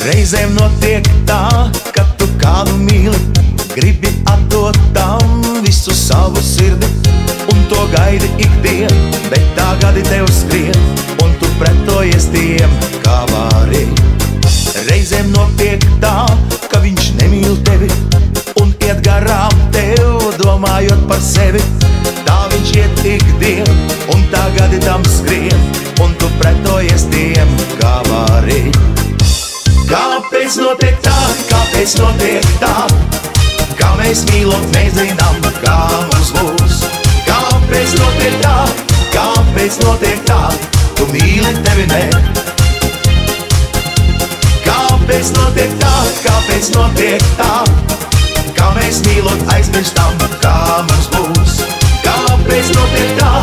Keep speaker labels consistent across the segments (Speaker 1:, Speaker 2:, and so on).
Speaker 1: Reizēm notiek tā, ka tu kādu mīli, gribi atdot tam visu savu sirdi, un to gaidi ikdien, bet tā gadi tev skrien, un tu pretojies tiem, kā vari. Reizēm notiek tā, ka viņš nemīl tevi, un iet garām tev, domājot par sevi. Tā viņš iet ikdien, un tā gadi tam skrien, un tu pretojies tiem, kā vari. Kāpēc notiek tā, kāpēc notiek tā, kā mēs mīlot nezinām, kā mums būs? Kāpēc notiek tā, kāpēc notiek tā, tu mīli tevi ne? Kāpēc notiek tā, kāpēc notiek tā, kā mēs mīlot aizmirstam, kā mums būs? Kāpēc notiek tā,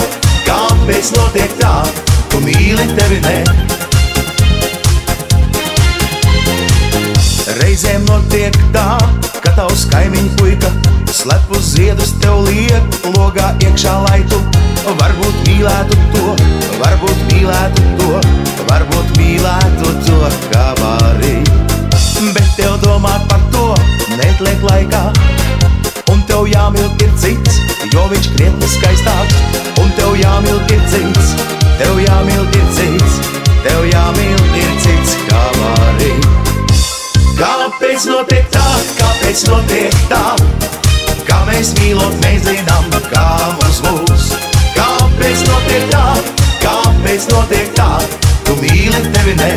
Speaker 1: kāpēc notiek tā, tu mīli tevi ne? Reizēm notiek tā, ka tavs kaimiņu puika slepus ziedus tev liek logā iekšā, lai tu varbūt mīlētu to, varbūt mīlētu to, varbūt mīlētu to, kā vari. Bet tev domāt par to netliek laikā, un tev jāmīl ir cits, jo viņš krietni skaistāks, un tev jāmīl ir cits, tev jāmīl ir cits, tev jāmīl ir cits, kā vari. Kāpēc notiek tā, kāpēc notiek tā, kā mēs mīlot nezinām, kā mums būs? Kāpēc notiek tā, kāpēc notiek tā, tu mīli tevi ne?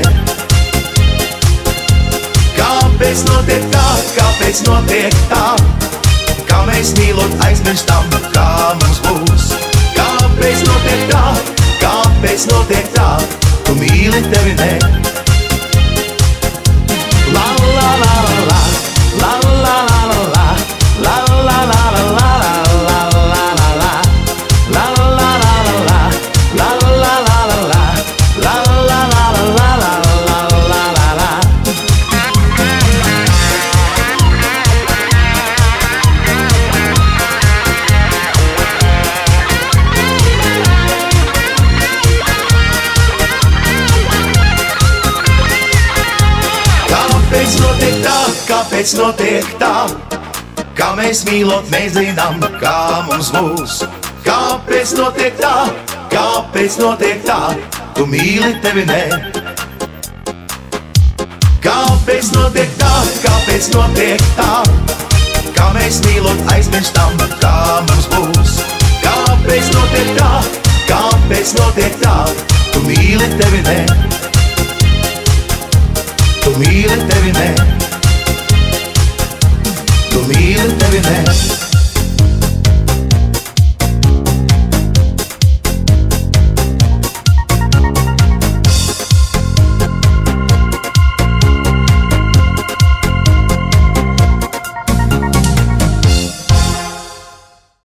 Speaker 1: Kāpēc notiek tā, kāpēc notiek tā, kā mēs mīlot aizmirstam, kā mums būs? Kāpēc notiek tā, kāpēc notiek tā, tu mīli tevi ne? La la la la la, la la la la la, la la la la la, la la la la, la la la la, la la la la, la la la la. Kāpēc notiek tā, kāpēc notiek tā, kā mēs mīlot nezinām, kā mums būs? Kāpēc notiek tā, kāpēc notiek tā, tu mīli tevi ne? Kāpēc notiek tā, kāpēc notiek tā, kā mēs mīlot aizmirstam, kā mums būs? Kāpēc notiek tā, kāpēc notiek tā, tu mīli tevi ne? Tu mīli tevi ne?